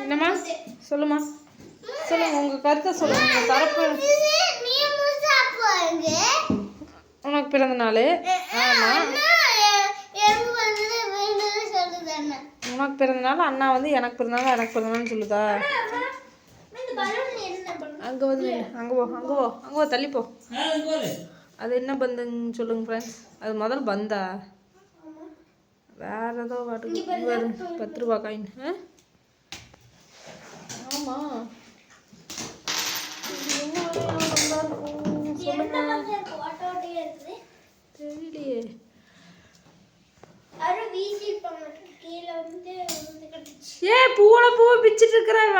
என்னம்மா சொல்லுமா சொல்லுங்க, உங்கள் கருத்தை சொல்லுங்க. உங்கள் தரப்பு உனக்கு பிறந்த நாள். ஆமாம், உனக்கு பிறந்த நாள், அண்ணா வந்து எனக்கு பிறந்தநாள் எனக்கு பிறந்தநாள்னு சொல்லுதா? அங்கே வந்து அங்கே போ அங்கே போ அங்கே போ தள்ளிப்போ. அது என்ன பந்துன்னு சொல்லுங்க ஃப்ரெண்ட்ஸ். அது முதல் பந்தா வேறு ஏதோ வாட்டுக்கு 10 ரூபா காயின். ஆமாம், தெரியலையே. பூவை பிச்சுட்டு இருக்கிறவ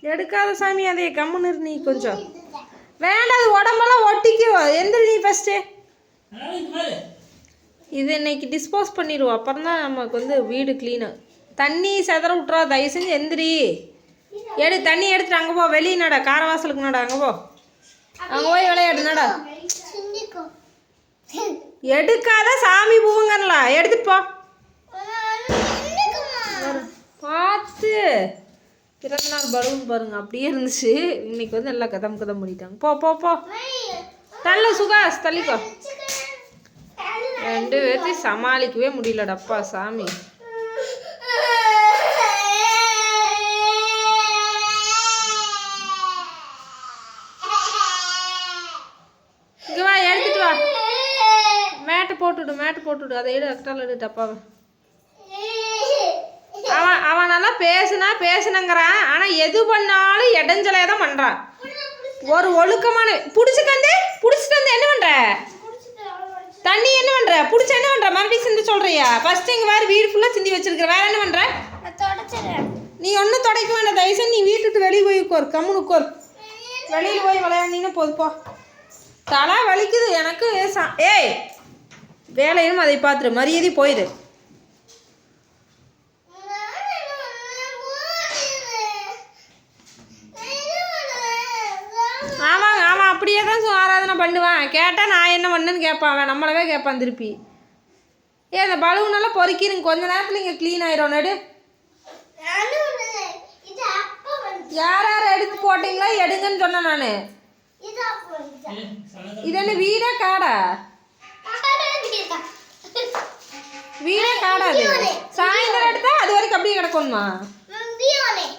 எடுக்காத சாமி. அதே கம்முன்னு நீ கொஞ்சம் வேண்டாம், அது உடம்பெல்லாம் ஒட்டிக்கோ. எந்திரி நீ ஃபஸ்ட்டு. இது இன்னைக்கு டிஸ்போஸ் பண்ணிடுவோம், அப்புறம் தான் நமக்கு வந்து வீடு க்ளீனு. தண்ணி செதற விட்றா, தயவு செஞ்சு எந்திரி. தண்ணி எடுத்துட்டு அங்கே போ, வெளியே நடா, காரவாசலுக்கு நடா, அங்கே போ, அங்கே போய் விளையாடு நடா. எடுக்காத சாமி பூவுங்கலாம், எடுத்துட்டு போ. பார்த்து பிறந்தநாள் பலூன் பாருங்க அப்படியே இருந்துச்சு. இன்னைக்கு வந்து எல்லாம் கதம் பண்ணிட்டாங்க. போ போ போ தள்ள சுகாஸ், தள்ளிக்கோ. 2 பேர்த்தையும் சமாளிக்கவே முடியலடப்பா சாமி. இங்கே வா, எடுத்துட்டு வா. மேட்டு போட்டுவிடு. அதை எடு, அக்டால் எடு டப்பாவை. அவன் நல்லா பேசுனங்கிறான். ஆனால் எது பண்ணாலும் இடைஞ்சலையே தான் பண்ணுறான். ஒரு ஒழுக்கமான பிடிச்சிட்டு வந்து என்ன பண்ணுற? தண்ணி என்ன பண்ணுற? பிடிச்ச என்ன பண்ணுற? மறுபடியும் சிந்தி சொல்கிறியா? ஃபஸ்ட்டு இங்கே வேறு வீடு ஃபுல்லாக சிந்தி வச்சிருக்கிற. வேறு என்ன பண்ணுற? நீ ஒன்றும் துடைக்க வேண்டாம். தயவுசெய்து நீ வீட்டுட்டு வெளியே போய் உட்கார், கம்முன்னு உட்கார். வெளியில் போய் விளையாண்டினா போதுப்போ. தலை வலிக்குது எனக்கு. ஏய், வேலையும் அதை பார்த்துரு, மரியாதை போயிடு. ஆமாம், அப்படியே தான் ஆராதனை பண்ணுவான். கேட்டால் நான் என்ன பண்ணேன்னு கேட்பான். அவன் நம்மளவே கேட்பான் திருப்பி. இந்த பலூனெல்லாம் பொறுக்கிருங்க, கொஞ்ச நேரத்தில் இங்கே க்ளீன் ஆயிரும். நடு யார் எடுத்து போட்டிங்களா எடுங்கன்னு சொன்னேன் நான். இது என்ன வீடா காடா? வீடே காடாது. சாயந்தரம் எடுத்தா அது வரைக்கும் அப்படியே கிடக்கணுமா?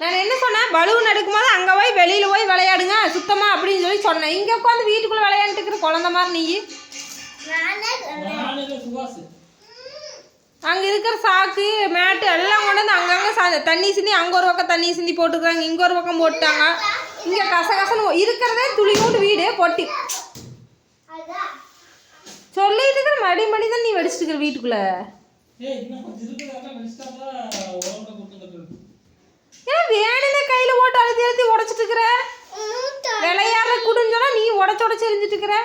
நான் என்ன சொன்னேன், பலூன் எடுக்கும்போது அங்கே போய் வெளியில் போய் விளையாடுங்க சுத்தமாக அப்படின்னு சொல்லி சொன்னேன். இங்கே உட்காந்து வீட்டுக்குள்ளே விளையாண்டுட்டு இருக்கிற குழந்த மாதிரி நீ. அங்கே இருக்கிற சாக்கு மேட்டு எல்லாம் கொண்டு வந்து அங்கங்கே தண்ணி சிந்தி, அங்கே ஒரு பக்கம் தண்ணி சிந்தி போட்டுக்கிறாங்க, இங்கே ஒரு பக்கம் போட்டுட்டாங்க. இங்கே கசகசன்னு இருக்கிறதே துளியோண்டு வீடு பொட்டி சொல்லிட்டு இருக்கிற மடி தான் நீ வெடிச்சிட்டு இருக்கிற வீட்டுக்குள்ள. ஏன் வேணுன்னு கையில போட்டு அழுத்தி உடைச்சிட்டு இருக்கிற? விளையாடுற குடுஞ்சோன்னா நீ உடச்சு எரிஞ்சிட்டு இருக்கிற.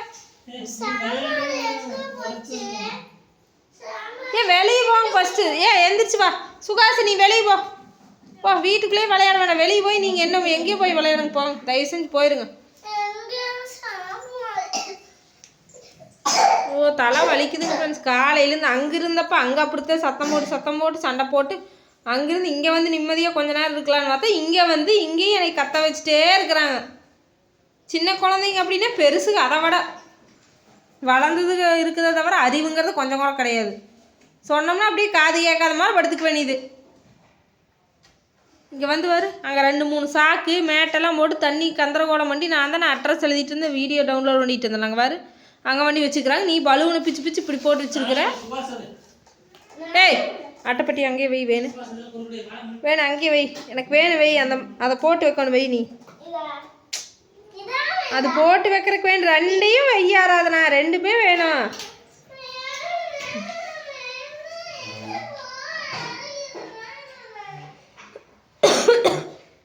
ஏன் வெளியே போங்க ஃபர்ஸ்ட். எந்திரிச்சு வா சுகாசு, நீ வெளியே போ. வீட்டுக்குள்ளேயே விளையாட வேணாம், வெளியே போய் நீங்கள் என்ன எங்கேயும் போய் விளையாடுங்க. போங்க, தயவு செஞ்சு போயிருங்க. தலை வலிக்குதுங்க ஃப்ரெண்ட்ஸ். காலையிலேருந்து அங்கே இருந்தப்போ அங்கே அப்படித்தான் சத்தம் போட்டு சண்டை போட்டு அங்கேருந்து இங்கே வந்து நிம்மதியாக கொஞ்ச நேரம் இருக்கலான்னு பார்த்தா இங்கே வந்து இங்கேயும் எனக்கு கத்த வச்சுட்டே இருக்கிறாங்க. சின்ன குழந்தைங்க அப்படின்னா பெருசுக்கு அதை விட வளர்ந்தது இருக்குதே தவிர அறிவுங்கிறது கொஞ்சம் கூட கிடையாது. சொன்னோம்னா அப்படியே காது கேட்காத மாதிரி படுத்துக்க வேண்டியது. இங்கே வந்து வரு, அங்கே 2-3 சாக்கு மேட்டெல்லாம் போட்டு தண்ணி கந்தரகோலம் பண்ணி நான் தானே அட்ரஸ் எழுதிட்டு இருந்தேன், வீடியோ டவுன்லோட் பண்ணிட்டு இருந்தேன். நாங்கள் வரு அங்கே வண்டி வச்சுக்கிறாங்க. நீ பலூனை பிச்சு இப்படி போட்டு வச்சுருக்கிற. ஏய், அட்டைப்பட்டி அங்கேயே வை. வேணும் அங்கேயே வை. எனக்கு வேணும் வை. அதை போட்டு வைக்கணும் வை. நீ அது போட்டு வைக்கிறதுக்கு வேணும். 2ஐயும் வையாராதனா, 2மே வேணும்.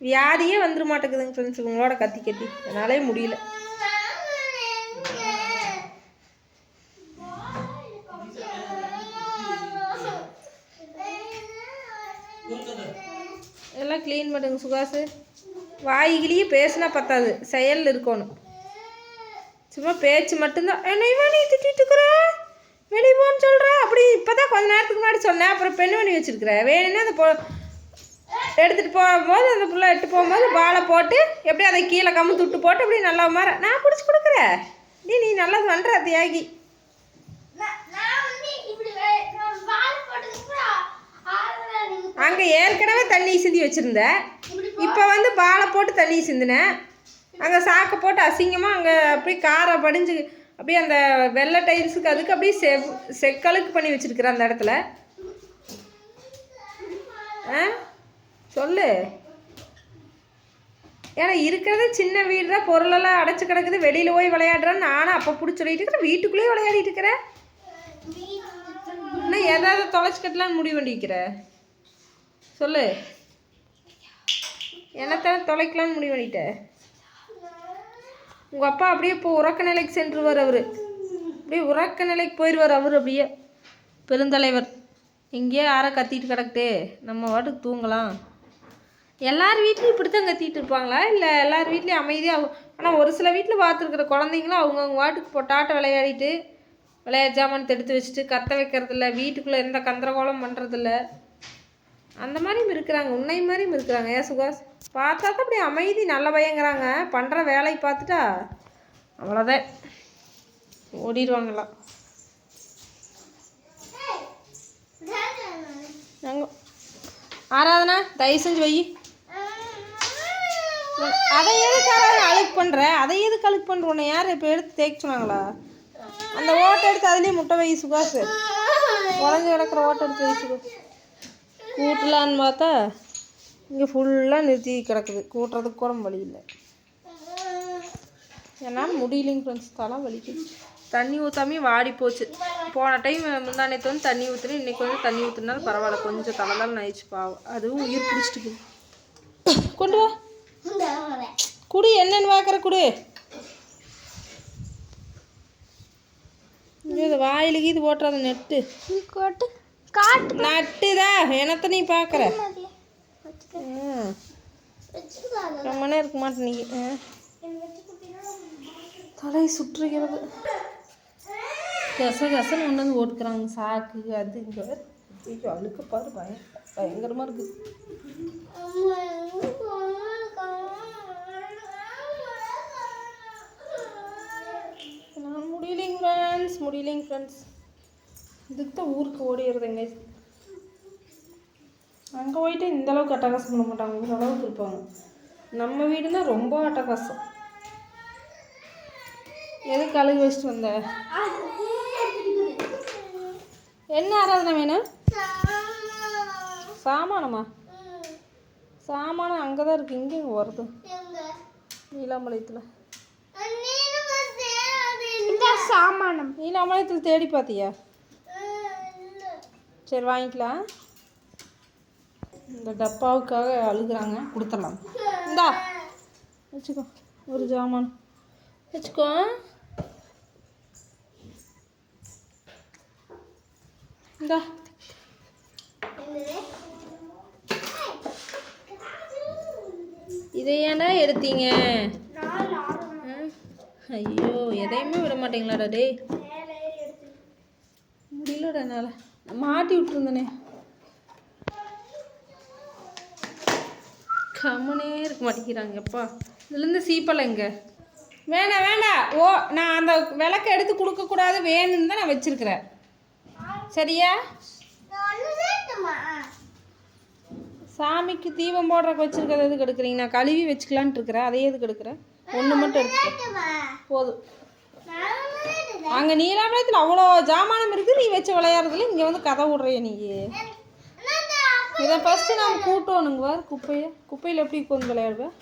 வியாதியே வந்துட மாட்டேங்குதுங்க ஃப்ரெண்ட்ஸ் உங்களோட கத்தி என்னாலே முடியல. எல்லாம் க்ளீன் பண்ணுங்க சுகாசு. வாய்கிலேயே பேசினா பத்தாது, செயல் இருக்கணும். சும்மா பேச்சு மட்டும்தான். என்னையுமா நீ திட்டிட்டு இருக்கிற, வெளியே போன்னு சொல்கிற அப்படி. இப்போ தான் கொஞ்ச நேரத்துக்கு முன்னாடி சொன்னேன், அப்புறம் பெண்ணு பண்ணி வச்சுருக்குற. வேணும்னா அந்த எடுத்துகிட்டு போகும்போது அந்த புள்ள எடுத்து போகும்போது பாலை போட்டு எப்படி அதை கீழே கம்மு துட்டு போட்டு அப்படி நல்லா மாற நான் பிடிச்சி கொடுக்குறேன். நீ நல்லது பண்ணுற தியாகி. அங்கே ஏற்கனவே தண்ணி சிந்தி வச்சுருந்த, இப்போ வந்து பாலை போட்டு தண்ணி சிந்தினேன். அங்கே சாக்கை போட்டு அசிங்கமாக அங்கே அப்படியே காரை படிஞ்சு அப்படியே அந்த வெள்ளை டைல்ஸுக்கு அதுக்கு அப்படியே செக்கலுக்கு பண்ணி வச்சுருக்குற அந்த இடத்துல. சொல்லு. ஏன்னா இருக்கிறது சின்ன வீடு தான், பொருளெல்லாம் அடைச்சி கிடக்குது, வெளியில் போய் விளையாடுறான்னு நானும் அப்போ பிடிச்சி சொல்லிட்டு இருக்கிறேன். வீட்டுக்குள்ளேயே விளையாடிட்டு இருக்கிறேன். இன்னும் எதாவது தொலைச்சிக்கட்டலான்னு முடிவு பண்ணிக்கிற சொல்லு. என்னத்தானே தொலைக்கலான்னு முடிவு பண்ணிட்ட. உங்கள் அப்பா அப்படியே இப்போ உறக்க நிலைக்கு சென்றுவார். அவர் அப்படியே உறக்க நிலைக்கு போயிடுவார். அவர் அப்படியே பெருந்தலைவர். எங்கேயோ யாரை கத்திட்டு கிடக்குது, நம்ம வாட்டுக்கு தூங்கலாம். எல்லார் வீட்லேயும் இப்படி தான் கத்திட்டு இருப்பாங்களா, இல்லை எல்லார் வீட்லேயும் அமைதியாக? ஆனால் ஒரு சில வீட்டில் பார்த்துருக்குற குழந்தைங்களும் அவங்கவுங்க வாட்டுக்கு பொட்டாட்ட விளையாடிட்டு விளையாட்டு ஜாமான் எடுத்து வச்சுட்டு கத்த வைக்கிறதில்ல, வீட்டுக்குள்ளே எந்த கந்தரகோலம் பண்ணுறதில்ல. அந்த மாதிரியும் இருக்கிறாங்க, உன்னை மாதிரியும் இருக்கிறாங்க. ஏன் சுகாஸ் பார்த்தா தான் அப்படி அமைதி நல்ல பயங்கிறாங்க. பண்ணுற வேலையை பார்த்துட்டா அவ்வளோதான் ஓடிடுவாங்களாம். நாங்கள் ஆராதனா தயவு செஞ்சு வை. அதை எதுக்கு அழுக்கு பண்ணுற, அதை எதுக்கு அழுக்கு பண்ணுற? உன்னை யார் இப்போ எடுத்து தேய்க்க சொன்னாங்களா? அந்த ஓட்டை எடுத்து அதுலேயே முட்டை வை சுகாஸ். உடஞ்சி கிடக்கிற ஓட்டை எடுத்து வை சுகாஸ். கூட்டலான்னு பார்த்தா இங்கே ஃபுல்லாக நிறுத்தி கிடக்குது, கூட்டுறதுக்கு கூட வழி இல்லை. என்னால் முடியலைங்க ஃப்ரெண்ட்ஸ், தலை வலிக்குது. தண்ணி ஊற்றாமே வாடி போச்சு. போன டைம் முந்தானத்து வந்து தண்ணி ஊற்றுனேன், இன்றைக்கி வந்து தண்ணி ஊற்றுனாலும் பரவாயில்ல, கொஞ்சம் தலைதான் நயிச்சு பாவம். அதுவும் உயிர் பிடிச்சிட்டு கொண்டு வா குடி, என்னன்னு பார்க்குற குடு. இது வாயிலுக்கு இது போட்டுறாத நெட்டு நட்டுதான் என்னத்த நீ பார்க்குற. ரொம்ப நேரம் இருக்க மாட்டேன் நீ. தலை சுற்றுகிறது. கசன்னு ஒன்று வந்து ஓட்டுக்கிறாங்க சாக்கு அது இங்கே அழுக்க பாரு. பயங்கரமாக இருக்குது. நான் முடியலைங்க ஃப்ரெண்ட்ஸ். இதுக்கு தான் ஊருக்கு ஓடிடுறதுங்க. அங்கே போயிட்டு இந்தளவுக்கு அட்டகாசம் பண்ண மாட்டாங்க, இந்த அளவுக்கு இருப்பாங்க. நம்ம வீடுனா ரொம்ப அட்டகாசம். எதுக்கு அழுகு வச்சுட்டு வந்த? என்ன ஆராதனை வேணும்? சாமானமா? சாமானம் அங்கே தான் இருக்குது, இங்கே வருது நீலாமலையத்தில். சாமானம் நீலாமலையத்தில் தேடி பார்த்தியா? சரி வாங்கிக்கலாம். இந்த டப்பாவுக்காக அழுகுறாங்க, கொடுத்துடலாம். இந்தா வச்சுக்கோ, ஒரு ஜாமான் வச்சுக்கோ. இந்தா இதை ஏன்டா எடுத்தீங்க? ஐயோ எதையுமே விட மாட்டீங்களாடா டேய். முடியலடா என்னால், மாட்டி விட்டுருந்தனே. கம்மனே இருக்க மாட்டேங்கிறாங்க. எப்பா இதுலேருந்து சீப்பெல்லாம் எங்கே? வேண்டாம். ஓ நான் அந்த விளக்கை எடுத்து கொடுக்கக்கூடாது, வேணும்னு தான் நான் வச்சுருக்கிறேன். சரியா? சாமிக்கு தீபம் போடுறக்கு வச்சுருக்கிறது எதுக்கு எடுக்கிறீங்க? நான் கழுவி வச்சுக்கலான்ட்டு இருக்கிறேன், அதையே எதுக்கு எடுக்கிறேன்? ஒன்று மட்டும் எடுத்துக்கிறேன் போதும். அங்கே நீலாமலயத்தில் அவ்வளோ ஜாமானம் இருக்குது, நீ வச்சு விளையாடுறதுல இங்கே வந்து கதை விட்றிய நீ. இதை ஃபஸ்ட்டு நான் கூட்டணுங்க. குப்பையில் எப்படி உட்காந்து விளையாடுவேன்?